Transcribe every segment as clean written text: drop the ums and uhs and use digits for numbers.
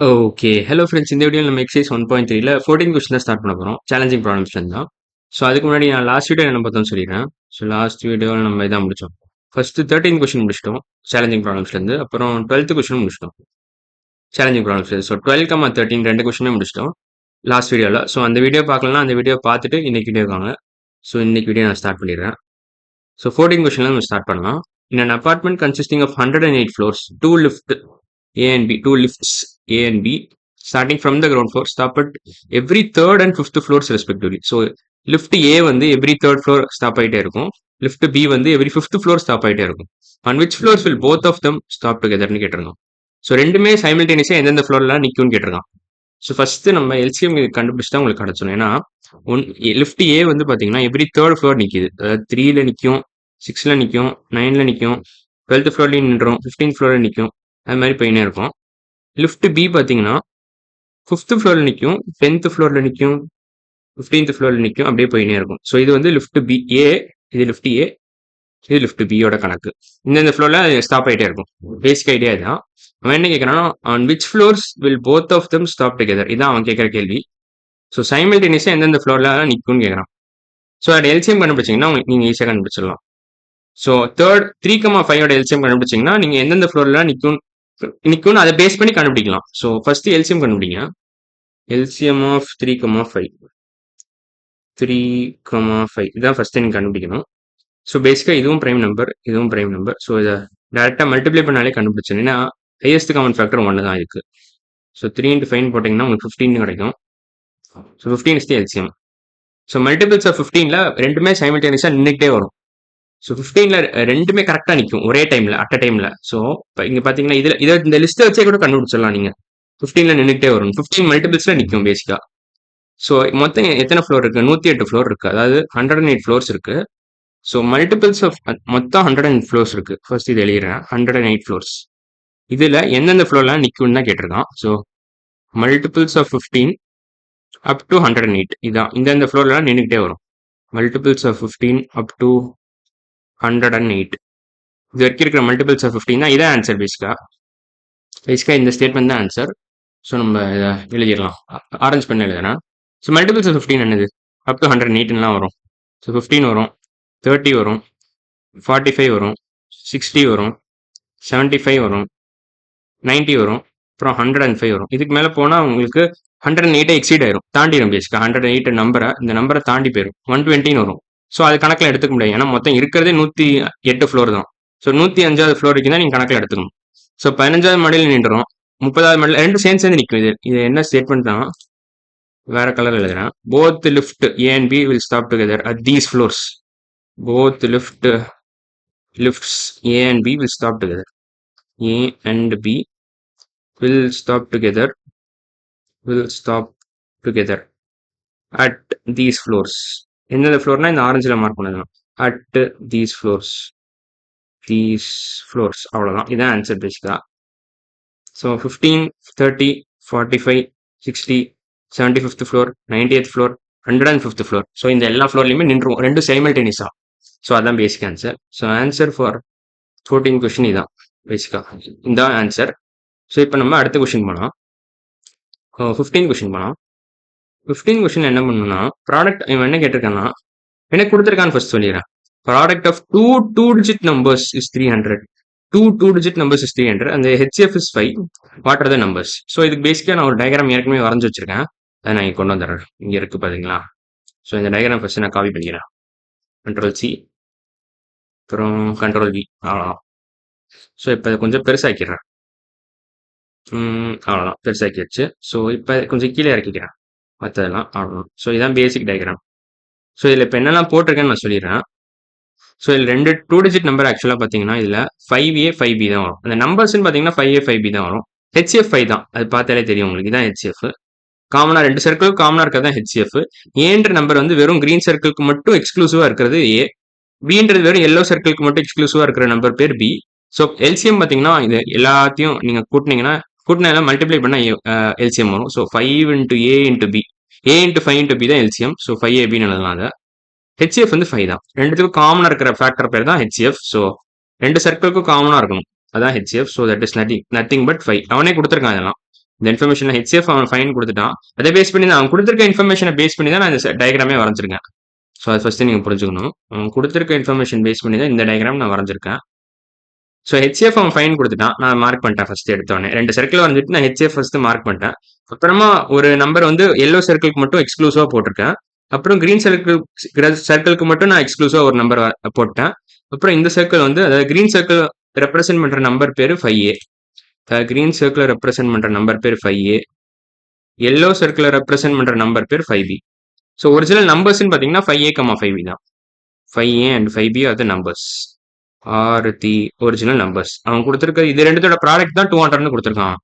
Okay. Hello friends. இந்த வீடியோல நம்ம எக்சைஸ் 1.3ல 14 கொஸ்டின் தான் ஸ்டார்ட் பண்ண போறோம். சேலஞ்சிங் ப்ராப்ளம்ஸ்லேருந்து தான். ஸோ அதுக்கு முன்னாடி நான் லாஸ்ட் வீடியோ என்ன பார்த்தோம்னு சொல்லிடுறேன். ஸோ லாஸ்ட் வீடியோல நம்ம இதான் முடிச்சோம். ஃபர்ஸ்ட் 13 கொஸ்டின் முடிச்சிட்டோம். சேலஞ்சிங் ப்ராப்ளம்ஸ்லேருந்து. அப்புறம் 12th கொஸ்டின் முடிச்சிட்டோம். Challenging problems. ஸோ 12, 13 ரெண்டு கொஸ்டினுமே முடிச்சிட்டோம் லாஸ்ட் வீடியோல. ஸோ அந்த வீடியோ பார்க்கலன்னா அந்த வீடியோ பார்த்துட்டு இன்னைக்கு வீடியோ வாங்க. ஸோ இன்னைக்கு வீடியோ நான் ஸ்டார்ட் பண்ணிடுறேன். ஸோ 14 கொஸ்டின்ல நம்ம ஸ்டார்ட் பண்ணலாம். In an apartment consisting of 108 floors, two lifts A and B, starting from the ground floor, stop at every third and fifth floors respectively. So lift A வந்து every third floor stop ஆயிட்டே இருக்கும். lift B வந்து every fifth floor stop ஆயிட்டே இருக்கும். On which floors will both of them stop together னு கேட்டிருந்தோம். So ரெண்டுமே சைமல்டேனியஸா எந்தெந்த ஃப்ளோர்லாம் நிக்கும்னு கேட்டிருக்கான். ஸோ ஃபர்ஸ்ட் நம்ம எல்சிஎம் கண்டுபிடிச்சா உங்களுக்கு கிடைச்சிடும். ஏன்னா லிஃப்ட் ஏ வந்து பாத்தீங்கன்னா எவ்ரி தேர்ட் ஃப்ளோர் நிக்குது. அதாவது 3ல நிக்கும், 6ல நிக்கும், 9ல நிக்கும், 12th ஃப்ளோர்லயும் நின்றோம், 15th ஃப்ளோர்ல நிக்கும். அது மாதிரி போயினே இருக்கும். லிஃப்ட் பி பாத்தீங்கன்னா 5th ஃப்ளோர்ல நிக்கும், 10th ஃப்ளோர்ல நிக்கும், 15th ஃப்ளோர்ல நிக்கும், அப்படியே போயினே இருக்கும். ஸோ இது வந்து லிஃப்ட் பி ஏ, இது லிஃப்ட் ஏ, இது லிஃப்ட் பியோட கணக்கு. இந்த ஃப்ளோர்ல ஸ்டாப் ஆயிட்டே இருக்கும். பேசிக் ஐடியா தான். அவன் என்ன கேட்கறான்னா, on which floors will both of them stop together, இதான் அவன் கேட்கற கேள்வி. ஸோ சைமல்டேனியஸா எந்தெந்த ஃப்ளோர்ல நிக்கும்னு கேட்கறான். ஸோ அது எல்சிஎம் கண்டுபிடிச்சிங்கன்னா நீங்க ஈஸியாக கண்டுபிடிச்சிடலாம். ஸோ 3,5 எல்சிஎம் கண்டுபிடிச்சிங்கன்னா நீங்க எந்தெந்த ஃப்ளோர்ல நிக்கும்னு அதை பேஸ் பண்ணி கண்டுபிடிக்கலாம். ஸோ ஃபர்ஸ்ட் எல்சிஎம் கண்டுபிடிங்க. எல்சிஎம் ஆஃப் 3,5 3,5 இதான் ஃபர்ஸ்ட் நீங்க கண்டுபிடிக்கணும். ஸோ பேசிக்கா இதுவும் பிரைம் நம்பர், இதுவும் பிரைம் நம்பர். ஸோ இதை டேரக்டா மல்டிப்ளை பண்ணாலே கண்டுபிடிச்சிடும். ஏன்னா ஹையஸ்ட் காமன் ஃபேக்டர் 1 தான் இருக்கு. ஸோ 3 × 5 போட்டிங்கன்னா உங்களுக்கு 15 கிடைக்கும். So 15 is the LCM. So multiples of 15ல ரெண்டுமே சைமல்டேனியஸா நின்றுட்டே வரும். ஸோ 15ல ரெண்டுமே கரெக்டா நிற்கும் ஒரே டைம்ல, அட் அ டைம்ல. ஸோ இப்போ இங்க பாத்தீங்கன்னா இதை இந்த லிஸ்ட்டை வச்சே கூட கண்டுபிடிச்சிடலாம் நீங்க. 15ல நின்றுட்டே வரும், 15 மல்டிபிள்ஸ்ல நிற்கும் பேசிக்கா. ஸோ மொத்தம் எத்தனை ஃப்ளோர் இருக்கு? 108 ஃப்ளோர் இருக்கு. அதாவது 108 ஃப்ளோர்ஸ் இருக்கு. ஸோ மல்டிபிள்ஸ் ஆஃப் மொத்தம் 108 ஃப்ளோர்ஸ் இருக்கு. ஃபர்ஸ்ட் இது எழுதிடுறேன், 108 ஃப்ளோர்ஸ். இதுல எந்தெந்த ஃப்ளோர்லாம் நிற்கும்னு தான் கேட்டிருக்கான். So multiples of 15 up to 108 இதான் இந்தந்த ஃப்ளோர்லாம் நின்றுக்கிட்டே வரும். மல்டிபிள்ஸ் ஆஃப் 15 அப் டு 108 இது வரைக்கும் இருக்கிற மல்டிபிள்ஸ் ஆஃப் 15 தான். இதான் ஆன்சர். பேசிக்கா இந்த ஸ்டேட்மெண்ட் தான் ஆன்சர். ஸோ நம்ம இதை எழுதிடலாம். ஆரஞ்ச் பண்ண எழுதுறேன். ஸோ மல்டிபிள்ஸ் ஆஃப் 15 என்னது? அப் டு 108லாம் வரும். ஸோ 15 வரும், 30 வரும், 45 வரும், 60 வரும், 75 வரும், 90 வரும், அப்புறம் 105 வரும். இதுக்கு மேலே போனால் உங்களுக்கு 108 எக்ஸீட் ஆயிரும், தாண்டிடும். பேசிக்கா 108 நம்பரை, இந்த நம்பரை தாண்டி போயிடும். 120 வரும். ஸோ அது கணக்கில் எடுத்துக்க முடியாது. ஏன்னா மொத்தம் இருக்கிறதே 108 ஃப்ளோர் தான். ஸோ 105வது ஃப்ளோர் வரைக்கும் தான் நீங்கள் கணக்கில் எடுத்துக்கணும். ஸோ 15வது மாடியில் நின்றோம், 30வது மாடியில் ரெண்டு சேர்ந்து நிற்கும். இது என்ன ஸ்டேட்மெண்ட் தான், வேற கலர் எழுதுறேன். Both lift A and B will stop together at these floors. Both lifts A and B will stop together. A and B will stop together at these floors. எந்தெந்த ஃப்ளோர்னா இந்த ஆரஞ்சில் மார்க் பண்ணலாம். At these floors அவ்வளோதான். இதான் answer பேசிக்கா. So 15, 30, 45, 60, 75th floor, 90th floor, 105th floor. So இந்த எல்லா ஃப்ளோர்லையுமே நின்றுவோம், ரெண்டும் சைமல்டேனியஸா. ஸோ அதான் basic answer. So answer for 14 question இதான் பேசிக்கா, இதான் ஆன்சர். ஸோ இப்போ நம்ம அடுத்த கொஸ்டின் போகலாம். 15 கொஸ்டின் போகலாம். 15 கொஸ்டின் என்ன பண்ணணும்னா, ப்ராடக்ட் இவன் என்ன கேட்டிருக்கான்னா, என்ன கொடுத்துருக்கான்னு ஃபர்ஸ்ட் சொல்லிடுறேன். Product of two digit numbers is 300. two digit numbers is 300 and the HCF is 5. What are the numbers? So இதுக்கு பேசிக்காக நான் ஒரு டயக்ராம் ஏற்கனவே வரைஞ்சி வச்சிருக்கேன். அதை நான் இங்கே கொண்டு வந்துடுறேன். இங்கே இருக்கு பார்த்தீங்களா? ஸோ இந்த டயக்ராம் ஃபர்ஸ்ட் நான் காப்பி பண்ணிக்கிறேன். Ctrl+C, அப்புறம் Ctrl+V, அவ்வளோதான். ஸோ இப்போ கொஞ்சம் பெருசாக்கிடுறேன். அவ்வளோதான், பெருசாக்கிடுச்சு. ஸோ இப்போ கொஞ்சம் கீழே இறக்கிக்கிறேன் மற்றதெல்லாம், அவ்வளோதான். ஸோ இதுதான் பேசிக் டயக்ராம். ஸோ இதில் இப்போ என்னெல்லாம் போட்டிருக்கேன்னு நான் சொல்லிடுறேன். ஸோ இதில் ரெண்டு 2 digit நம்பர் ஆக்சுவலாக பார்த்தீங்கன்னா இதில் 5A 5B தான் வரும். அந்த நம்பர்ஸ்ன்னு பார்த்தீங்கன்னா 5A 5B தான் வரும். HCF 5 தான், அது பார்த்தாலே தெரியும் உங்களுக்கு. இதான் HCF. காமனாக ரெண்டு சர்க்கிளுக்கு காமனாக இருக்கிறது தான் HCF. ஏன்ற நம்பர் வந்து வெறும் கிரீன் சர்க்கிளுக்கு மட்டும் எக்ஸ்க்ளூசிவாக இருக்கிறது A. பின்றது வெறும் எல்லோ சர்க்கிளுக்கு மட்டும் எக்ஸ்க்ளூசிவாக இருக்கிற நம்பர் பேர் B. ஸோ எல்சிஎம் பார்த்தீங்கன்னா இது எல்லாத்தையும் நீங்கள் கூட்டினா மல்டிப்ளை பண்ணால் எல்சிஎம் வரும். So 5 × A × B, A × 5 × B தான் எல்சிஎம். ஸோ 5AB எழுதலாம். அதை HCF வந்து 5 தான். ரெண்டுத்துக்கும் காமனாக இருக்கிற ஃபேக்டர் பேர் தான் HCF. ஸோ ரெண்டு சர்க்கிளுக்கும் காமனாக இருக்கணும், அதான் HCF. So that is nothing but 5. அவனே கொடுத்துருக்கான் இதெல்லாம். இந்த இன்ஃபர்மேஷன் ஹெச்சிஎஃப் அவன் ஃபைன் கொடுத்துட்டான். அதை பேஸ் பண்ணி தான் அவன் கொடுத்துருக்க இன்ஃபர்மேஷனை பேஸ் பண்ணி தான் நான் இந்த டயக்ராமே வரைஞ்சிருக்கேன். ஸோ அது ஃபர்ஸ்ட் நீங்க புரிஞ்சுக்கணும். அவன் கொடுத்துருக்க இன்ஃபர்மேஷன் பேஸ் பண்ணி தான் இந்த டயக்ராம் நான் வரைஞ்சிருக்கேன். ஸோ ஹெச்சிஎஃப் அவன் ஃபைன் கொடுத்துட்டான். நான் மார்க் பண்ணிட்டேன் ஃபர்ஸ்ட் எடுத்தோடனே. 2 சர்க்கிள் வரைஞ்சிட்டு நான் ஹெச்சிஎஃப் ஃபர்ஸ்ட் மார்க் பண்ணிட்டேன். அப்புறமா ஒரு நம்பர் வந்து எல்லோ சர்க்கிளுக்கு மட்டும் எக்ஸ்க்ளூசிவா போட்டிருக்கேன். அப்புறம் கிரீன் சர்க்கிளுக்கு மட்டும் நான் எக்ஸ்க்ளூசிவா ஒரு நம்பர் போட்டேன். அப்புறம் இந்த சர்க்கிள் வந்து அதாவது கிரீன் சர்க்கிள் ரெப்ரசென்ட் பண்ற நம்பர் பேரு 5A. கிரீன் சர்க்கிள் ரெப்ரசென்ட் பண்ற நம்பர் பேர் 5A. எல்லோ சர்க்கிள் ரெப்ரசென்ட் பண்ற நம்பர் பேர் 5B. ஸோ ஒரிஜினல் நம்பர்ஸ்ன்னு பார்த்தீங்கன்னா 5A, 5B தான். 5A and 5B are the numbers. Are the original numbers. அவன் கொடுத்துருக்க இது ரெண்டுத்தோட ப்ராடக்ட் தான் 200 கொடுத்துருக்கான்.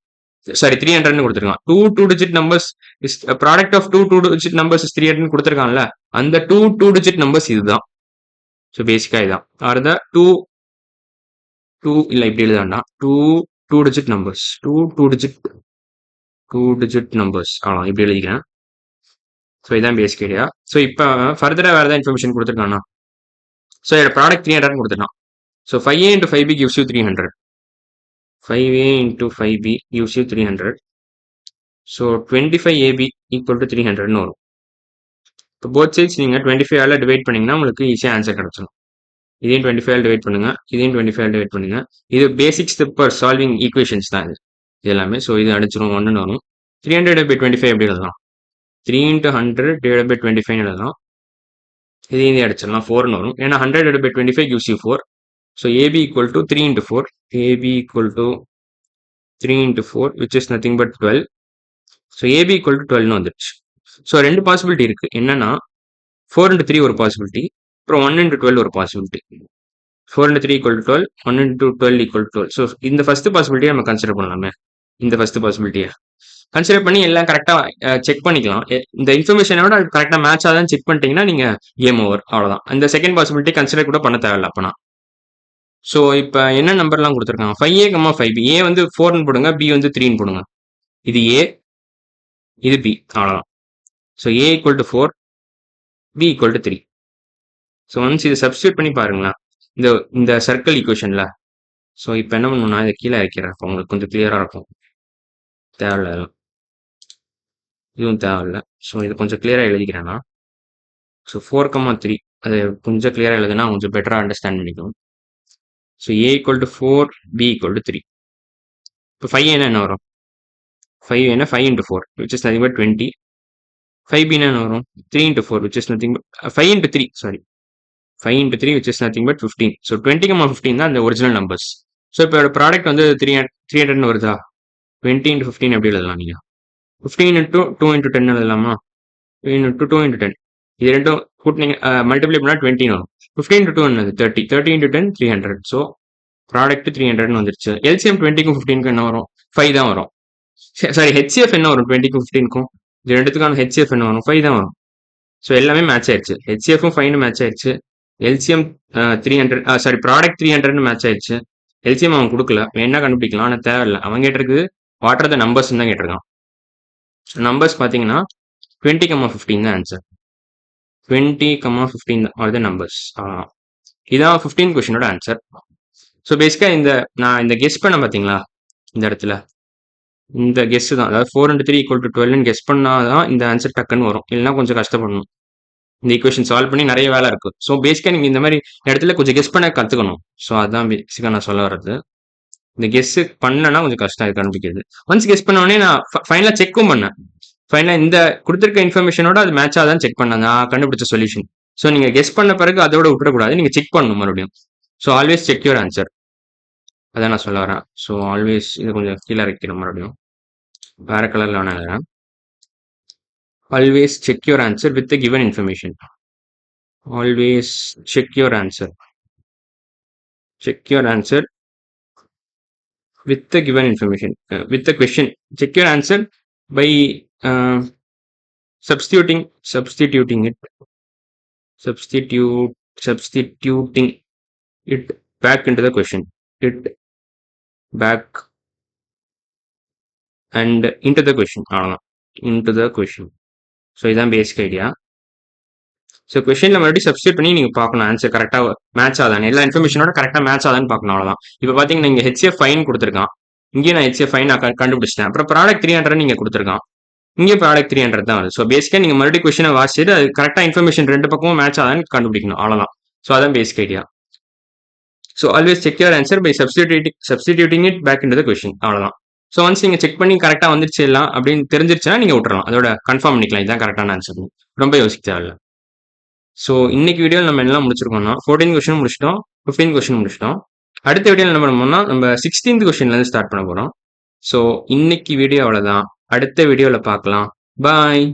சாரி 300 கொடுத்துருக்கான். 2 digit numbers is product of 2 digit numbers is 300 கொடுத்துருக்கான்ல, அந்த 2 digit நம்பர்ஸ் இதுதான். ஸோ பேசிக்கா இதுதான். ஆர் த 2 இல்ல இப்படி எழுதாண்டா 2 digit நம்பர்ஸ் 2 digit நம்பர்ஸ் அவ்வளோ இப்படி எழுதிக்கிறேன். ஸோ இதான் பேசிக் ஐடியா. ஸோ இப்போ ஃபர்தரா வேற ஏதாவது இன்ஃபர்மேஷன் கொடுத்துருக்கானா? ஸோ இதோட ப்ராடக்ட் 300 கொடுத்துட்டான். So 5A into 5B gives you 300. 5A into 5B gives you 300. So 25AB equal to 300 ன்னு வரும். இப்போ போத் சைட்ஸ் நீங்கள் 25ஆல டிவைட் பண்ணீங்கன்னா உங்களுக்கு ஈஸியாக ஆன்சர் கிடச்சிடும். இதையும் 25ஆல் டிவைட் பண்ணுங்க, இதையும் 25ஆல் டிவைட் பண்ணுங்க. இது பேசிக் ஸ்டெப் ஃபார் சால்விங் ஈக்குவேஷன்ஸ் தான் இது எல்லாமே. ஸோ இது அடிச்சிடும் 1ன்னு வரும். 300/25 எப்படி எழுதலாம்? 3 into 100 divided by 25 எழுதலாம். இதையும் அடிச்சிடலாம் 4ன்னு வரும். ஏன்னா 100/25 gives you 4. So AB equal to 3 into 4. AB equal to 3 into 4 which is nothing but 12. So AB equal to 12 வந்துருச்சு. ஸோ 2 பாசிபிலிட்டி இருக்கு. என்னன்னா 4 into 3 ஒரு பாசிபிலிட்டி, அப்புறம் 1 into 12 ஒரு possibility. 4 into 3 equal to 12, 1 into 12 equal to 12. So இந்த first பாசிபிலிட்டியை நம்ம consider பண்ணலாமே. இந்த ஃபர்ஸ்ட் பாசிபிலிட்டியை கன்சிடர் பண்ணி எல்லாம் கரெக்டாக செக் பண்ணிக்கலாம். இந்த இன்ஃபர்மேஷனோட அது கரெக்டாக மேட்ச் ஆகுதான்னு செக் பண்ணிட்டீங்கன்னா நீங்கள் கேம் ஓவர், அவ்வளோதான். இந்த செகண்ட் பாசிபிலிட்டி கன்சிடர் கூட பண்ண தேவையில்ல அப்போனா. ஸோ இப்போ என்ன நம்பர்லாம் கொடுத்துருக்காங்க? 5A, 5B. ஏ வந்து 4ன்னு போடுங்க, பி வந்து 3ன்னு போடுங்க. இது ஏ, இது பி, அவ்வளோதான். So A equal to 4, B equal to 3. So once இதை சப்ஸ்டியூட் பண்ணி பாருங்களேன் இந்த சர்க்கிள் ஈக்குவேஷனில். ஸோ இப்போ என்ன பண்ணணும்னா இதை கீழே இறக்கிறேன். இப்போ உங்களுக்கு கொஞ்சம் கிளியராக இருக்கும். தேவையில்ல, இதுவும் தேவையில்ல. ஸோ இது கொஞ்சம் கிளியராக எழுதிக்கிறேன்னா, ஸோ 4, 3 அது கொஞ்சம் கிளியராக எழுதுனா கொஞ்சம் பெட்டராக அண்டர்ஸ்டாண்ட் பண்ணிக்கும். So A equal to 4, B equal to 3. இப்போ 5 என்ன வரும்? 5 என்ன 5 into 4 which is nothing but 20. 5B என்ன வரும்? 3 into 4 which is nothing but 5 into 3 sorry 5 into 3 which is nothing but 15. So 20, 15 தான் அந்த ஒரிஜினல் நம்பர்ஸ். ஸோ இப்போ ப்ராடக்ட் வந்து 300 வருதா? 20 into 15 எப்படி எழுதலாம் நீங்கள்? 15 into 2 into 10 எழுதலாமா? 2 into 10 இது ரெண்டும் கூட்டினீங்க மல்டிப்ளை பண்ணால் 20 வரும். 15 into 2 என்னது? 30. 30 into 10 300. ஸோ ப்ராடக்ட் 300 வந்துருச்சு. எல்சிஎம் 20க்கும் 15க்கும் என்ன வரும்? 5 தான் வரும். சாரி ஹெச்சிஎஃப் என்ன வரும்? 20க்கும் 15க்கும் இது ரெண்டுத்துக்கான ஹெச்சிஎஃப் என்ன வரும்? 5 தான் வரும். ஸோ எல்லாமே மேட்ச் ஆயிடுச்சு. ஹெச்சிஎஃப்பும் 5 மேட்ச் ஆயிடுச்சு. எல்சிஎம் 300 சாரி ப்ராடக்ட் 300 மேட்ச் ஆயிடுச்சு. எல்சிஎம் அவன் கொடுக்கல, என்ன கண்டுபிடிக்கலாம், ஆனால் தேவையில்லை. அவன் கேட்டிருக்கு வாட் ஆர் த நம்பர்ஸ் தான் கேட்டிருக்கான். நம்பர்ஸ் பார்த்தீங்கன்னா 20, 15 தான் ஆன்சர். 20, 15 R the numbers. இதான் 15 கொஸ்டினோட ஆன்சர். ஸோ பேசிக்காக நான் இந்த கெஸ் பண்ண பார்த்தீங்களா இந்த இடத்துல, இந்த கெஸ் தான். அதாவது 4 into 3 equal to 12 கெஸ் பண்ணாதான் இந்த ஆன்சர் டக்குன்னு வரும். இல்லைன்னா கொஞ்சம் கஷ்டப்படணும். இந்த ஈக்குவேஷன் சால்வ் பண்ணி நிறைய வேலை இருக்கு. ஸோ பேசிக்காக நீங்கள் இந்த மாதிரி இடத்துல கொஞ்சம் கெஸ் பண்ண கற்றுக்கணும். ஸோ அதுதான் பேசிக்காக நான் சொல்ல வர்றது. இந்த கெஸ் பண்ணனா கொஞ்சம் கஷ்டம் இது கண்டுபிடிக்கிறது. ஒன்ஸ் கெஸ் பண்ணோடனே நான் ஃபைனலாக செக்கும் பண்ணேன். ஃபைனலாக இந்த கொடுத்துருக்க இன்ஃபர்மேஷனோட அது மேட்ச் ஆகுதான்னு செக் பண்ணாங்க, கண்டுபிடிச்ச சொல்யூஷன். ஸோ நீங்கள் கெஸ் பண்ண பிறகு அதோட விட்டுறக்கூடாது, நீங்கள் செக் பண்ணணும் மறுபடியும். So always check your answer, அதான் நான் சொல்ல வரேன். ஸோ ஆல்வேஸ் இது கொஞ்சம் கீழே வைக்கணும், மறுபடியும் வேற கலர்ல வேணா எழுதுறேன். Always check your answer with the given information. Always check your answer. Check your answer with the given information. With the question. Check your answer by substituting it. Substituting it back into the question. It back and into the question. Into the question. So இதுதான் பேசிக் idea. So கொஸ்டினில் மறுபடியும் substitute பண்ணி நீங்கள் பார்க்கணும் answer கரெக்டாக match ஆகுதான்னு, எல்லா இன்ஃபர்மேஷனோட கரெக்டாக மேட்ச் ஆகுதான்னு பார்க்கணும், அவ்வளோதான். இப்போ பார்த்தீங்கன்னா இங்கே ஹெச்சிஎஃப் ஃபைன் கொடுத்துருக்கான். இங்கேயும் நான் HCF நான் கண்டுபிடிச்சிட்டேன். அப்புறம் ப்ராடக்ட் 300 நீங்க கொடுத்துருக்கான். இங்கேயும் ப்ராடக்ட் 300 தான் வருது. ஸோ பேசிக்காக நீங்கள் மறுபடியும் கொஸ்டினை வாசிச்சுட்டு அது கரெக்டாக இன்ஃபர்மேஷன் ரெண்டு பக்கமும் மேட்ச் ஆதான்னு கண்டுபிடிக்கணும், அவ்வளோதான். ஸோ அதான் basic idea. So always check your answer by substituting it back in the question, அவ்வளோதான். ஸோ ஒன்ஸ் நீங்கள் செக் பண்ணி கரெக்டாக வந்துருச்சு எல்லாம் அப்படின்னு தெரிஞ்சிருச்சுன்னா நீங்கள் விட்டுறலாம், அதோட கன்ஃபார்ம் பண்ணிக்கலாம் இதுதான் கரெக்டான ஆன்சர், ரொம்ப யோசிக்க தேவையில்ல. ஸோ இன்னைக்கு வீடியோவில் நம்ம எல்லாம் முடிச்சிருக்கோம்னா 14 கொஸ்டின் முடிச்சிட்டோம், 15 கொஸ்டின் முடிச்சிட்டோம். அடுத்த வீடியோவில் என்ன பண்ணோம்னா நம்ம 16th கொஸ்டின்லேருந்து ஸ்டார்ட் பண்ண போகிறோம். ஸோ இன்னைக்கு வீடியோ அவ்வளோதான், அடுத்த வீடியோவில் பார்க்கலாம், பாய்.